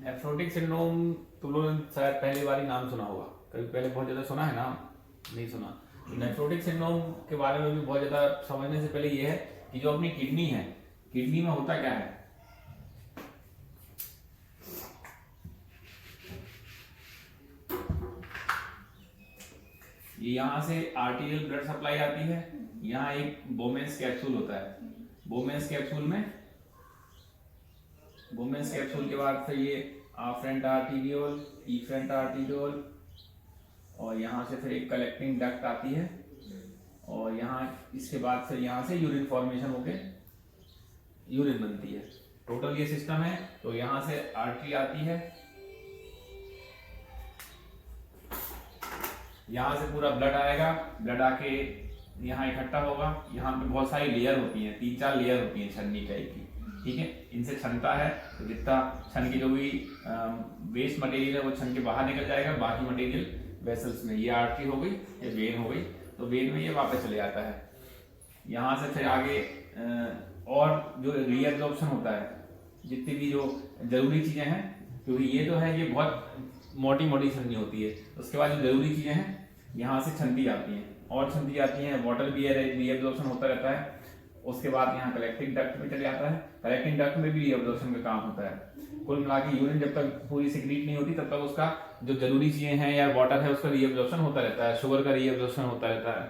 Nephrotic syndrome तुम लोगों ने शायद पहली बार ही नाम सुना होगा, कभी पहले बहुत ज़्यादा सुना है नाम? नहीं सुना। नेफ्रोटिक सिंड्रोम के बारे में भी बहुत ज़्यादा समझने से पहले ये है कि जो अपनी किडनी है, किडनी में होता क्या है। ये यहाँ से आर्टीरियल ब्लड सप्लाई आती है, यहाँ एक बोमेंस कैप्सूल होता है। बोमेंस कैप्सूल के बाद फिर ये आफ्रेंट आर्टीरियोल, इफ्रेंट आर्टीरियोल, और यहाँ से फिर एक कलेक्टिंग डक्ट आती है, और यहाँ इसके बाद फिर यहाँ से यूरिन फॉर्मेशन होके यूरिन बनती है। टोटल ये सिस्टम है। तो यहाँ से आर्टरी आती है, यहाँ से पूरा ब्लड आएगा, ब्लड आके यहाँ इकट्ठा होगा। यहाँ पे बहुत सारी लेयर होती हैं, 3-4 लेयर होती हैं छन्नी टाइप की, ठीक है। इनसे छनता है तो जितना छन की जो भी वेस्ट मटेरियल है वो छन के बाहर निकल जाएगा, बाकी मटेरियल वेसल्स में, ये आर्टरी हो गई, ये वेन हो गई, तो वेन में ये वापस चले जाता है। यहाँ से फिर आगे और जो रीअब्जॉर्प्शन होता है, जितनी भी जो जरूरी चीजें हैं, क्योंकि ये जो है ये बहुत मोटी मोटी छन्नी होती है, उसके बाद जो जरूरी चीजें हैं यहाँ से छनती जाती हैं और छनती जाती हैं। वाटर भी रीअब्जॉर्प्शन होता रहता है। उसके बाद यहाँ कलेक्टिंग डक्ट में चले जाता है, कलेक्टिंग डक्ट में भी रीअब्जॉर्प्शन का काम होता है। कुल मिला के यूरिन जब तक पूरी सिक्रीट नहीं होती तब तक उसका जो जरूरी चीजें हैं या वाटर है उसका रीअब्जॉर्प्शन होता रहता है, शुगर का रीअब्जॉर्प्शन होता रहता है।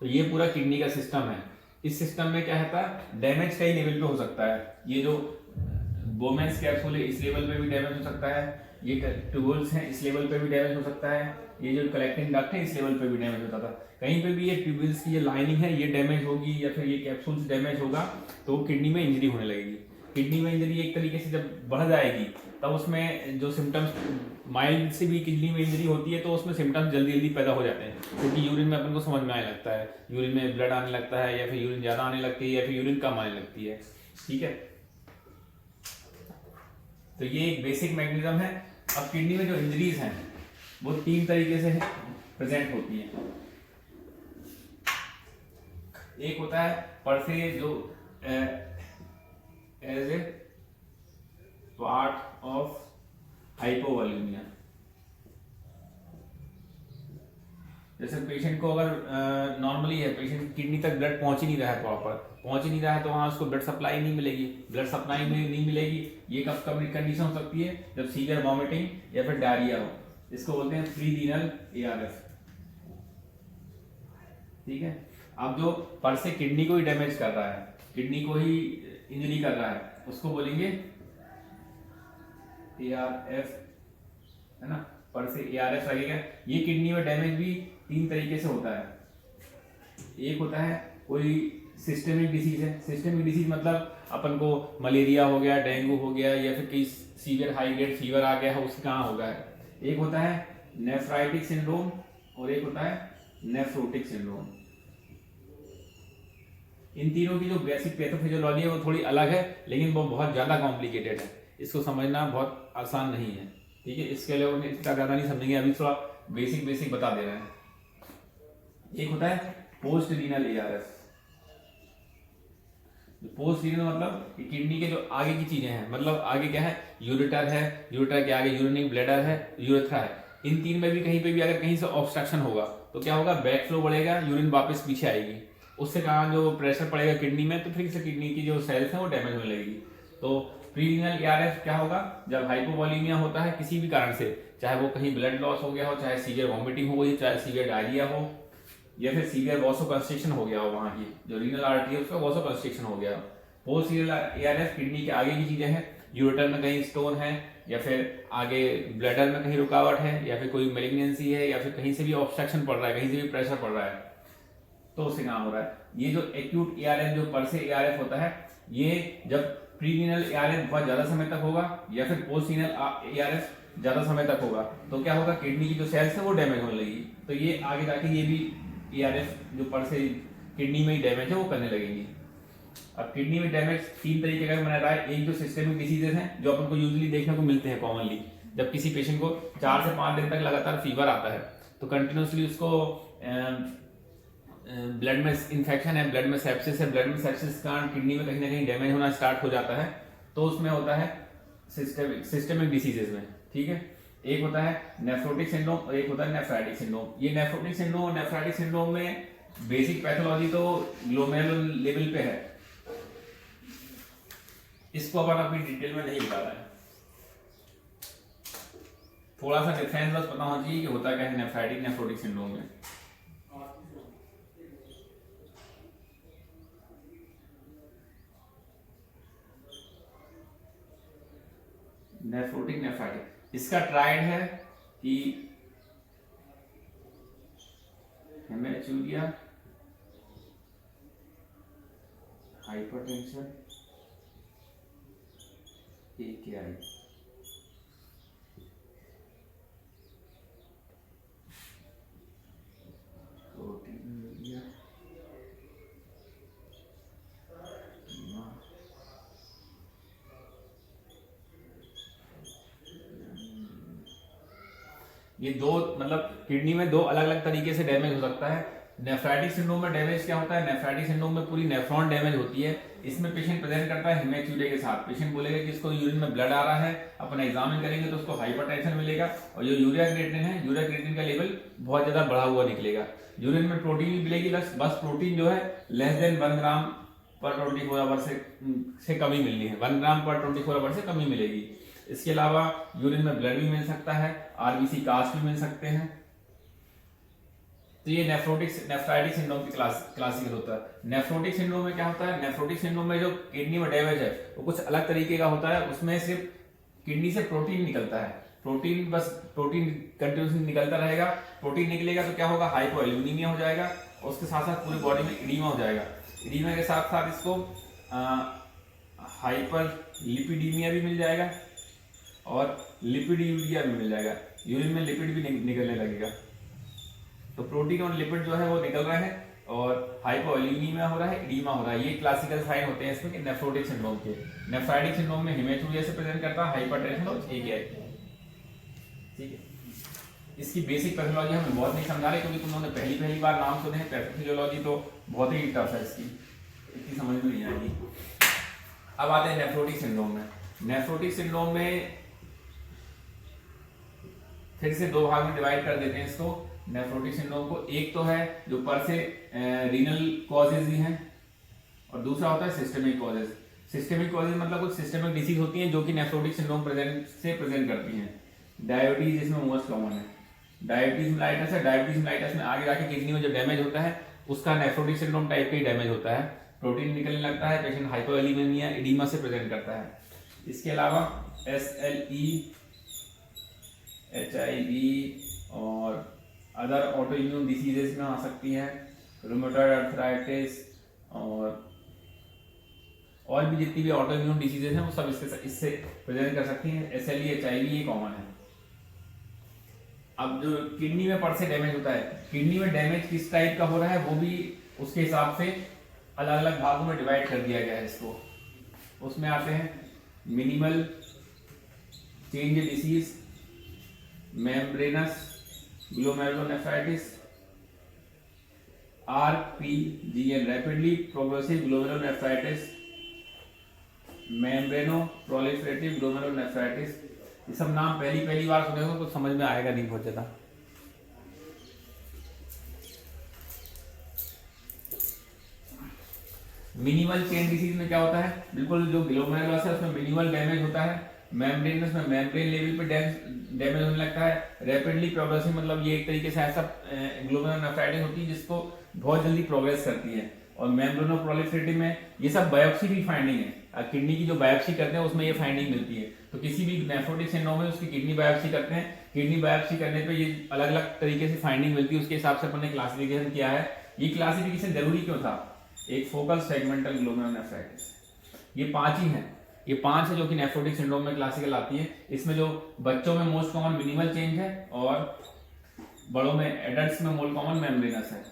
तो ये पूरा किडनी का सिस्टम है। इस सिस्टम में क्या होता है, डैमेज कई लेवल पे हो सकता है। ये जो बोमेंस कैप्सूल है इस लेवल पे भी डैमेज हो सकता है, ये ट्यूबल्स हैं इस लेवल पे भी डैमेज हो सकता है, ये जो कलेक्टिंग डक्ट है इस लेवल पे भी डैमेज होता था। कहीं पे भी ये ट्यूबल्स की ये लाइनिंग है ये डैमेज होगी या फिर ये कैप्सूल्स डैमेज होगा तो किडनी में इंजरी होने लगेगी। किडनी में इंजरी एक तरीके से जब बढ़ जाएगी तब उसमें जो सिम्टम्स, माइल्ड से भी किडनी में इंजरी होती है तो उसमें सिम्टम्स जल्दी जल्दी पैदा हो जाते हैं, क्योंकि यूरिन में अपन को समझ में आने लगता है, यूरिन में ब्लड आने लगता है या फिर यूरिन ज़्यादा आने लगती है या फिर यूरिन कम आने लगती है, ठीक है। तो ये एक बेसिक मैकेनिज्म है। अब किडनी में जो इंजरीज हैं वो 3 तरीके से प्रेजेंट होती हैं। एक होता है पर से जो एज ए पार्ट ऑफ हाइपोवॉल्यूमिया, जैसे पेशेंट को अगर नॉर्मली है, पेशेंट किडनी तक ब्लड पहुंच ही नहीं रहा है, प्रॉपर पहुंच ही नहीं रहा है, तो वहां उसको ब्लड सप्लाई नहीं मिलेगी। ब्लड सप्लाई में नहीं मिलेगी, ये कब कब कंडीशन हो सकती है, जब सीवियर वॉमिटिंग या फिर डायरिया हो। इसको बोलते हैं प्री रीनल ARF, ठीक है। अब जो पर से किडनी को ही डैमेज कर रहा है, किडनी को ही इंजरी कर रहा है, उसको बोलेंगे ARF, है ना, पर से ARF लगेगा। ये किडनी में डैमेज भी 3 तरीके से होता है। एक होता है कोई सिस्टेमिक डिसीज है, सिस्टेमिक डिसीज मतलब अपन को मलेरिया हो गया, डेंगू हो गया या फिर कई सीवियर हाई ग्रेड फीवर आ गया है, उसके कहाँ होगा है। एक होता है नेफ्राइटिक सिंड्रोम और एक होता है नेफ्रोटिक सिंड्रोम। इन तीनों की जो बेसिक पैथोफिजियोलॉजी है वो थोड़ी अलग है, लेकिन वो बहुत ज्यादा कॉम्प्लिकेटेड है, इसको समझना बहुत आसान नहीं है, ठीक है। इसके लिए उन्हें इतना ज्यादा नहीं समझेंगे, अभी थोड़ा बेसिक बता दे रहे हैं। एक होता है post renal ARF। Post renal मतलब किडनी के जो आगे की चीजें हैं, मतलब आगे क्या है, यूरेटर है, यूरेटर के आगे यूरिनरी ब्लैडर है, यूरेथ्रा है। इन 3 में भी कहीं पे भी अगर कहीं से ऑब्स्ट्रक्शन होगा तो क्या होगा, बैक फ्लो बढ़ेगा, यूरिन वापस पीछे आएगी, उससे कहाँ जो प्रेशर पड़ेगा किडनी में तो फिर से किडनी की जो सेल्स हैं वो डैमेज होने लगेगी। तो प्री रीनल ARF क्या होगा, जब हाइपोवॉलीमिया होता है किसी भी कारण से, चाहे वो कहीं ब्लड लॉस हो गया हो, चाहे सीवियर वॉमिटिंग हो गई, चाहे सीवियर डायरिया हो या फिर सीवियर वॉसोकंस्ट्रिक्शन हो गया हो, वहां की जो रीनल आर्टरी है उसका वॉसोकंस्ट्रिक्शन हो गया हो। पोस्ट रीनल ARF किडनी के आगे की चीजें हैं, यूरेटर में कहीं स्टोन है या फिर आगे ब्लैडर में कहीं रुकावट है या फिर कोई मेलिग्नेंसी है या फिर कहीं से भी ऑब्स्ट्रक्शन पड़ रहा है, कहीं से भी प्रेशर पड़ रहा है, तो उससे काम हो रहा है। ये जो एक्यूट ARF जो पर से ARF होता है, ये जब प्री रीनल ARF बहुत ज्यादा समय तक होगा या फिर पोस्ट रीनल ARF ज्यादा समय तक होगा तो क्या होगा, किडनी की जो सेल्स है वो डैमेज होने लगेगी। तो ये आगे जाके ये भी ARF जो पर से किडनी में ही डैमेज है वो करने लगेंगी। अब किडनी में डैमेज 3 तरीके का बना रहा है। एक जो सिस्टेमिक डिसीजेज हैं जो अपन को यूजुअली देखने को मिलते हैं कॉमनली, जब किसी पेशेंट को 4 से 5 दिन तक लगातार फीवर आता है तो कंटिन्यूसली उसको ब्लड में इन्फेक्शन है, ब्लड में सेप्सिस है, ब्लड में सेप्सिस के कारण किडनी में कहीं ना कहीं डैमेज होना स्टार्ट हो जाता है, तो उसमें होता है सिस्टेमिक डिसीजेज में, ठीक है। एक होता है नेफ्रोटिक सिंड्रोम और एक होता है नेफ्राइटिक सिंड्रोम। ये नेफ्रोटिक सिंड्रोम और नेफ्राइटिक सिंड्रोम में बेसिक पैथोलॉजी तो ग्लोमेरुलर लेवल पे है, इसको अपन अपनी डिटेल में नहीं बता रहे हैं। थोड़ा सा डिफरेंस बस पता होना चाहिए कि होता क्या है नेफ्राइटिक नेफ्रोटिक सिंड्रोम में। नेफ्रोटिक नेफ्राइटिक इसका ट्राइड है कि हेमेचूरिया, हाइपरटेंशन, AKI, प्रोटीन, ये दो मतलब किडनी में दो अलग अलग तरीके से डैमेज हो सकता है। नेफ्राइटिक सिंड्रोम में डैमेज क्या होता है, नेफ्राइटिक सिंड्रोम में पूरी नेफ्रॉन डैमेज होती है। इसमें पेशेंट प्रेजेंट करता है हेमेचूरिया के साथ। पेशेंट बोलेगा कि इसको यूरिन में ब्लड आ रहा है, अपन एग्जामिन करेंगे तो उसको हाइपरटेंशन मिलेगा और जो यूरिया क्रिएटिनिन है, यूरिया क्रिएटिनिन का लेवल बहुत ज्यादा बढ़ा हुआ निकलेगा। यूरिन में प्रोटीन भी मिलेगी, बस प्रोटीन जो है लेस देन 1 ग्राम पर 24 आवर से कमी मिलनी है, 1 ग्राम पर 24 आवर से कमी मिलेगी। इसके अलावा यूरिन में ब्लड भी मिल सकता है, आरबीसी कास्ट भी मिल सकते हैं। तो ये नेफ्राइटिक सिंड्रोम की क्लासिकल होता है। नेफ्रोटिक सिंड्रोम में क्या होता है, नेफ्रोटिक सिंड्रोम में जो किडनी में डैमेज है वो कुछ अलग तरीके का होता है। उसमें सिर्फ किडनी से प्रोटीन निकलता है, प्रोटीन कंटिन्यूसली निकलता रहेगा। प्रोटीन निकलेगा तो क्या होगा, हाइपोएल्यूमिनिया हो जाएगा और उसके साथ साथ पूरी बॉडी में इडीमा हो जाएगा। इडीमा के साथ साथ इसको हाइपर लिपिडीमिया भी मिल जाएगा और लिपिडयूरिया भी मिल जाएगा। यूरिन में लिपिड भी निकलने लगेगा। तो प्रोटीन और लिपिड जो है वो निकल रहे हैं और हाइपोएल्यूमिनिया हो रहा है, इडीमा हो रहा है। ये क्लासिकल साइन होते हैं इसमें कि नेफ्रोटिक सिंड्रोम के। नेफ्राइटिक सिंड्रोम में हेमेचूरिया से प्रेजेंट करता है, हाइपरटेंशन और AKI, ठीक है। इसकी बेसिक पैथोलॉजी हमें बहुत नहीं समझा रहे क्योंकि तुम लोगों ने पहली बार नाम सुने हैं। पैथोफिजियोलॉजी तो बहुत ही टफ है, इसकी इतनी समझ में नहीं आएगी। अब आते हैं नेफ्रोटिक सिंड्रोम में। नेफ्रोटिक सिंड्रोम में फिर से दो भाग में डिवाइड कर देते हैं इसको, नेफ्रोटिक सिंड्रोम को। एक तो है जो पर से रीनल कॉजेज ही हैं और दूसरा होता है सिस्टेमिक कॉजेज। सिस्टेमिक कॉजेज मतलब कुछ सिस्टेमिक डिसीज होती हैं जो कि नेफ्रोटिक सिंड्रोम प्रेजेंट करती हैं। डायबिटीज इसमें मोस्ट कॉमन है। डायबिटीज मेलाइटस है। डायबिटीज मेलाइटस में आगे जाके किडनी में जो डैमेज होता है उसका नेफ्रोटिक सिंड्रोम टाइप का ही डैमेज होता है। प्रोटीन निकलने लगता है, पेशेंट हाइपोएल्यूमिनिया, इडीमा से प्रेजेंट करता है। इसके अलावा SLE, HIV और अदर ऑटो इम्यून डिसीजेस में आ सकती है, रूमेटॉइड आर्थराइटिस और भी जितनी भी ऑटो इम्यून डिसीजेस हैं वो सब इससे प्रेजेंट कर सकती हैं। SLE, HIV ये कॉमन है। अब जो किडनी में पर से डैमेज होता है, किडनी में डैमेज किस टाइप का हो रहा है वो भी उसके हिसाब से अलग अलग भागों में डिवाइड कर दिया गया है इसको। उसमें आते हैं minimal change disease, membranous glomerulonephritis, RPGN rapidly progressive glomerulonephritis, membrano proliferative glomerulonephritis. ये सब नाम पहली बार सुने हो तो समझ में आएगा नहीं बहुत ज्यादा। मिनिमल चेन डिसीज में क्या होता है, बिल्कुल जो ग्लोमेरुलस है उसमें मिनिमल डैमेज होता है। मेम्ब्रेनस में मेम्ब्रेन लेवल पे डैमेज होने लगता है। रैपिडली प्रोग्रेसिव मतलब ये एक तरीके से ऐसा ग्लोमेरुलोनेफ्राइटिस होती है जिसको बहुत जल्दी प्रोग्रेस करती है। और मेम्ब्रेनो प्रोलिफरेटिव में ये सब बायोप्सी की फाइंडिंग है। किडनी की जो बायोप्सी करते हैं उसमें ये फाइंडिंग मिलती है। तो किसी भी नेफ्रोटिक सिंड्रोम में उसकी किडनी बायोप्सी करते हैं, किडनी बायोप्सी करने पे ये अलग अलग तरीके से फाइंडिंग मिलती है। उसके हिसाब से अपन ने क्लासिफिकेशन किया है। ये क्लासिफिकेशन जरूरी क्यों था, एक फोकल सेगमेंटल ग्लोमेरुलोनेफ्राइटिस, ये 5 ही हैं। ये 5 है जो कि नेफ्रोटिक सिंड्रोम में क्लासिकल आती है। इसमें जो बच्चों में मोस्ट कॉमन मिनिमल चेंज है और बड़ों में एडल्ट्स में मोस्ट कॉमन मेम्ब्रेनस है।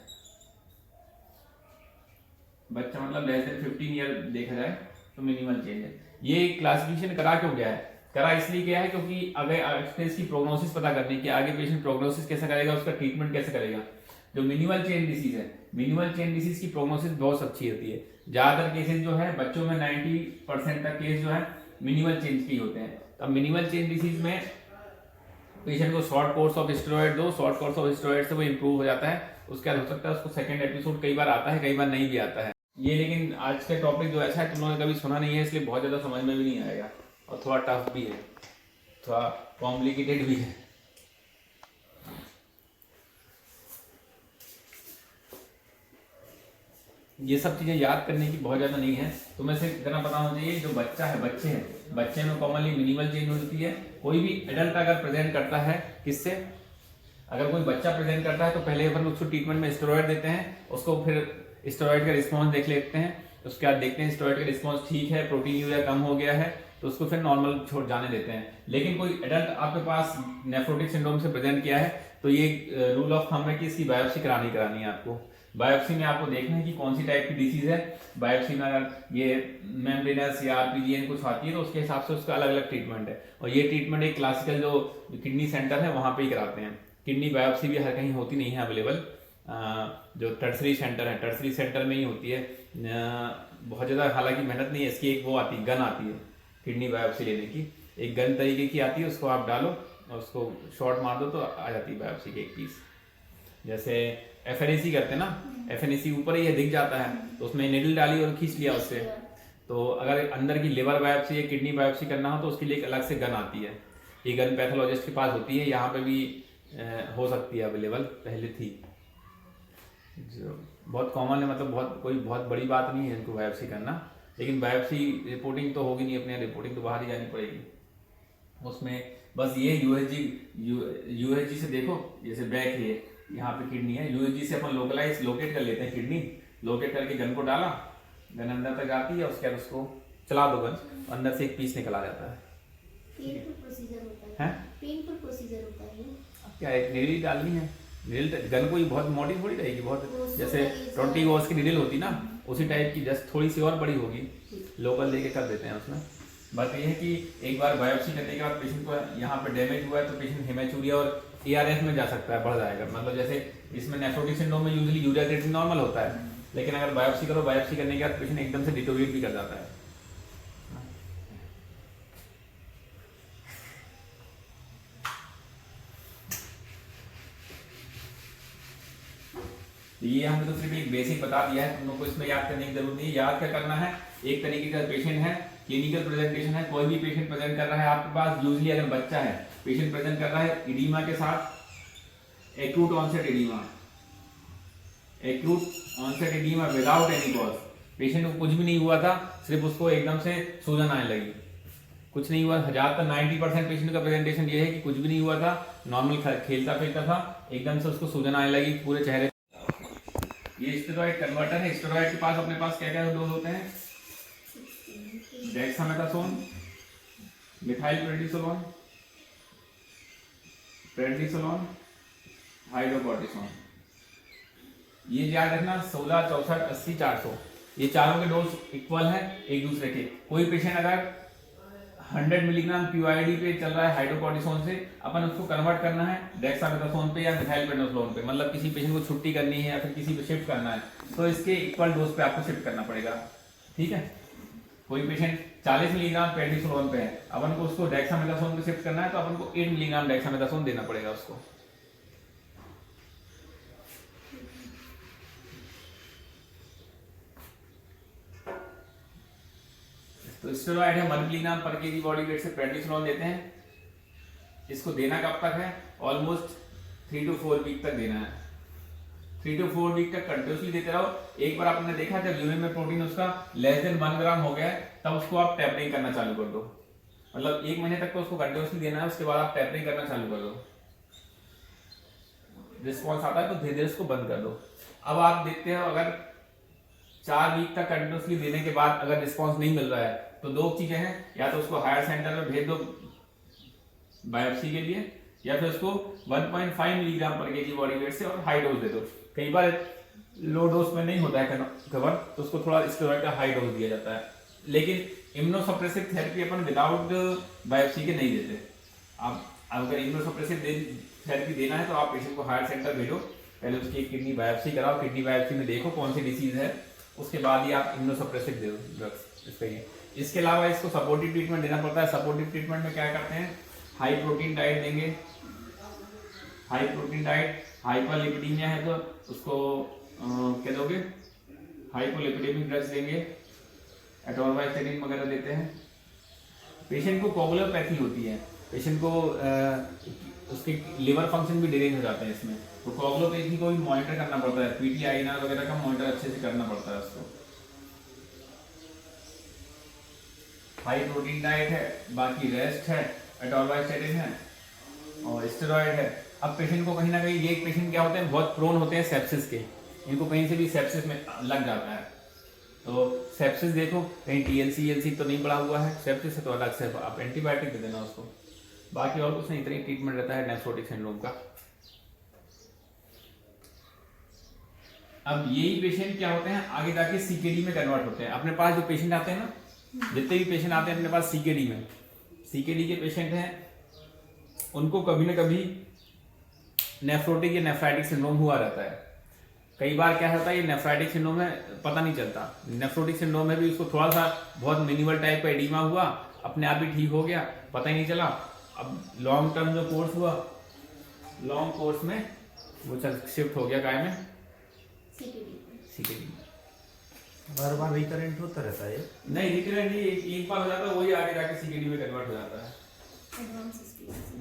बच्चा मतलब लेस देन 15 ईयर देखा जाए तो मिनिमल चेंज है। ये क्लासिफिकेशन करा क्यों गया है, करा इसलिए गया है क्योंकि अगर इसकी प्रोग्नोसिस पता करनी कि आगे पेशेंट प्रोग्नोसिस कैसे करेगा, उसका ट्रीटमेंट कैसे करेगा। जो मिनिमल चेन डिसीज है, मिनिमल चेन डिसीज की प्रोग्नोसिस बहुत अच्छी होती है। ज्यादातर केसेस जो है बच्चों में 90% तक केस जो है मिनिमल चेंज के होते हैं। अब मिनिमल चेन डिसीज में पेशेंट को शॉर्ट कोर्स ऑफ स्टेरॉइड दो, शॉर्ट कोर्स ऑफ स्टेरॉइड से वो इंप्रूव हो जाता है। उसके बाद हो सकता है उसको सेकंड एपिसोड कई बार आता है, कई बार नहीं भी आता है ये। लेकिन आज का टॉपिक जो ऐसा है तुम लोगों ने कभी सुना नहीं है, इसलिए बहुत ज़्यादा समझ में भी नहीं आएगा और थोड़ा टफ भी है, थोड़ा कॉम्प्लिकेटेड भी है। ये सब चीज़ें याद करने की बहुत ज़्यादा नहीं है, तुम्हें सिर्फ इतना पता होना चाहिए जो बच्चा है, बच्चे में कॉमनली मिनिमल चेंज होती है। कोई भी एडल्ट अगर प्रेजेंट करता है, किससे, अगर कोई बच्चा प्रेजेंट करता है तो पहले अपन उसको ट्रीटमेंट में स्टेरॉइड देते हैं, उसको फिर स्टेरॉइड का रिस्पॉन्स देख लेते हैं, उसके बाद देखते हैं स्टेरॉइड का रिस्पॉन्स ठीक है, प्रोटीन यूरिया कम हो गया है तो उसको फिर नॉर्मल छोड़ जाने देते हैं। लेकिन कोई एडल्ट आपके पास नेफ्रोटिक सिंड्रोम से प्रेजेंट किया है तो ये रूल ऑफ थंब है कि इसकी बायोप्सी करानी है आपको। बायोप्सी में आपको देखना है कि कौन सी टाइप की डिसीज है। बायोप्सी में अगर ये मेम्ब्रेनस या आरपीजीएन कुछ आती है तो उसके हिसाब से उसका अलग अलग ट्रीटमेंट है, और ये ट्रीटमेंट एक क्लासिकल जो किडनी सेंटर है वहाँ पे ही कराते हैं। किडनी बायोप्सी भी हर कहीं होती नहीं है अवेलेबल, जो टर्सरी सेंटर है टर्सरी सेंटर में ही होती है। बहुत ज़्यादा हालांकि मेहनत नहीं है इसकी, एक वो आती है गन आती है किडनी बायोप्सी लेने की, एक गन तरीके की आती है, उसको आप डालो और उसको शॉट मार दो तो आ जाती है बायोप्सी की एक पीस। जैसे FNAC करते हैं ना, FNAC ऊपर ही दिख जाता है तो उसमें निडल डाली और खींच लिया उससे। तो अगर अंदर की लिवर बायोप्सी या किडनी बायोप्सी करना हो तो उसके लिए एक अलग से गन आती है, ये गन पैथोलॉजिस्ट के पास होती है, यहाँ पे भी हो सकती है अवेलेबल, पहले थी, जो बहुत कॉमन है, मतलब बहुत बड़ी बात नहीं है इनको बायोप्सी करना। लेकिन बायोप्सी रिपोर्टिंग तो होगी नहीं, अपने रिपोर्टिंग तो बाहर ही जानी पड़ेगी। उसमें बस ये USG से देखो, जैसे बैक है यहाँ पे किडनी है, USG से अपन लोकेट कर लेते हैं किडनी, लोकेट करके गन को डाला, गन अंदर तक आती है, उसके बाद उसको चला दो गन, अंदर से एक पीस निकल आ जाता है। पेनफुल प्रोसीजर होता है, पेनफुल प्रोसीजर होता है। क्या एक नीडल डालनी है, नीडल गन कोई बहुत मोटी थोड़ी रहेगी, बहुत जैसे 20 गॉस की नीडल होती ना उसी टाइप की, जस्ट थोड़ी सी और बड़ी होगी, लोकल लेके कर देते हैं उसमें। बात ये है कि एक बार बायोप्सी करने के बाद पेशेंट को यहाँ पे डैमेज हुआ है तो पेशेंट हेमाचूरिया और ARF में जा सकता है, बढ़ जाएगा। मतलब जैसे इसमें नेफ्रोटिक सिंड्रोम में यूजुअली यूरिया क्रिएटिनिन नॉर्मल होता है, लेकिन अगर बायोप्सी करो, बायोप्सी करने के बाद पेशेंट एकदम से डिटोरिएट भी कर जाता है। ये हमने तो सिर्फ एक बेसिक बता दिया है, तुम लोग को इसमें याद करने की जरूरत नहीं है। याद क्या करना है, एक तरीके का पेशेंट है, क्लिनिकल प्रेजेंटेशन है, कोई भी पेशेंट प्रेजेंट कर रहा है आपके पास, यूजुअली अगर बच्चा है पेशेंट प्रेजेंट कर रहा है इडीमा के साथ, acute onset oedema without any cause, patient को कुछ भी नहीं हुआ था, सिर्फ उसको एकदम से सूजन आने लगी, कुछ नहीं हुआ। 90% पेशेंट का प्रेजेंटेशन ये है कि कुछ भी नहीं हुआ था, नॉर्मल खेलता फिरता था, एकदम से उसको सूजन आने लगी पूरे चेहरे। ये स्टेरॉइड कन्वर्टर है। स्टेरॉइड के पास अपने पास क्या क्या डोज होते हैं, डेक्सामेथासोन, मिथाइल प्रेडनिसोलोन, हाइड्रोकॉर्टिसोन। ये याद रखना 16, 64, 80, 400, ये चारों के डोज इक्वल है एक दूसरे के। कोई पेशेंट अगर 100 मिलीग्राम QID पे चल रहा है हाइड्रोकॉर्टिसोन से, अपन उसको कन्वर्ट करना है डेक्सामेथासोन पे या मिथाइल प्रेडनिसोलोन पे, मतलब किसी पेशेंट को छुट्टी करनी है या फिर किसी पे शिफ्ट करना है तो इसके इक्वल डोज पे आपको शिफ्ट करना पड़ेगा, ठीक है। कोई पेशेंट 40 मिलीग्राम प्रेडनिसोलोन पे है, अपन को उसको डेक्सामेथासोन पे शिफ्ट करना है तो अपन को 8 मिलीग्राम डेक्सामेथासोन देना पड़ेगा उसको। तो स्टेरॉइड है 1 मिलीग्राम पर केजी बॉडी वेट से प्रेडनिसोलोन देते हैं। इसको देना कब तक है, ऑलमोस्ट 3 to 4 वीक तक देना है। 3 to 4 वीक तक कंटिन्यूसली देते रहो। एक बार आपने देखा जब यूरिन में प्रोटीन उसका लेस देन 1 ग्राम हो गया है तब उसको आप टैपरिंग करना चालू कर दो, मतलब 1 महीने तक तो उसको कंटिन्यूसली देना है, उसके बाद आप टैपरिंग करना चालू कर दो। रिस्पॉन्स आता है तो धीरे धीरे उसको बंद कर दो। अब आप देखते हो अगर 4 वीक तक कंटिन्यूसली देने के बाद अगर रिस्पॉन्स नहीं मिल रहा है तो 2 चीजें हैं, या तो उसको हायर सेंटर में भेज दो बायोप्सी के लिए, या फिर उसको 1.5 मिलीग्राम पर केजी बॉडी वेट से और हाई डोज दे दो। कई बार लो डोज में नहीं होता है कवर तो उसको थोड़ा स्टेरॉइड का हाई डोज दिया जाता है, लेकिन इम्यूनोसप्रेसिव थेरेपी अपन विदाउट बायोप्सी के नहीं देते। आप अगर इम्यूनोसप्रेसिव थेरेपी देना है तो आप पेशेंट को हायर सेंटर भेजो, पहले उसकी किडनी बायोप्सी कराओ, किडनी बायोप्सी में देखो कौन सी डिसीज है, उसके बाद ही आप इम्यूनोसप्रेसिव दो ड्रग्स। इसका ये इसके अलावा इसको सपोर्टिव ट्रीटमेंट देना पड़ता है। सपोर्टिव ट्रीटमेंट में क्या करते हैं, हाई प्रोटीन डाइट देंगे। हाई प्रोटीन डाइट, हाइपरलिपिडीमिया है तो उसको क्या दोगे, हाइपोलिपिडेमिक ड्रग्स देंगे, एटोरवास्टेटिन वगैरह देते हैं। पेशेंट को कोगुलोपैथी होती है, पेशेंट को उसके लिवर फंक्शन भी डिलेज हो जाते हैं इसमें, तो कोगुलोपैथी को भी मॉनिटर करना पड़ता है, पीटीआईएनआर वगैरह का मॉनिटर अच्छे से करना पड़ता है उसको। हाई प्रोटीन डाइट है, बाकी रेस्ट है, एटोरवास्टेटिन है और स्टेरॉइड है। अब पेशेंट को कहीं ना कहीं, ये पेशेंट क्या होते हैं, बहुत प्रोन होते हैं सेप्सिस के, इनको कहीं से भी सेप्सिस में लग जाता है। तो सेप्सिस देखो कहीं टीएलसी तो नहीं बढ़ा हुआ है, सेप्सिस है तो अलग से आप एंटीबायोटिक दे देना उसको। बाकी और कुछ नहीं, इतना ही ट्रीटमेंट रहता है नेफ्रोटिक सिंड्रोम का। अब यही पेशेंट क्या होते हैं, आगे जाके सीकेडी में कन्वर्ट होते हैं। अपने पास जो पेशेंट आते हैं ना, जितने भी पेशेंट आते हैं अपने पास सीकेडी में, सीकेडी के पेशेंट हैं, उनको कभी ना कभी नेफ्रोटिक या नेफ्राइटिक सिंड्रोम हुआ रहता है। कई बार क्या होता है, ये नेफ्राइटिक सिंड्रोम में पता नहीं चलता, नेफ्रोटिक सिंड्रोम में भी उसको थोड़ा सा बहुत मिनिमल टाइप का एडिमा हुआ, अपने आप ही ठीक हो गया, पता ही नहीं चला। अब लॉन्ग टर्म जो कोर्स हुआ, लॉन्ग कोर्स में वो शिफ्ट हो गया काय में, सीकेडी में। बार बार रिकरेंट होता रहता है? नहीं रिकरेंट नहीं, एक बार हो जाता है वही आगे जाके सीकेडी में कन्वर्ट हो जाता है।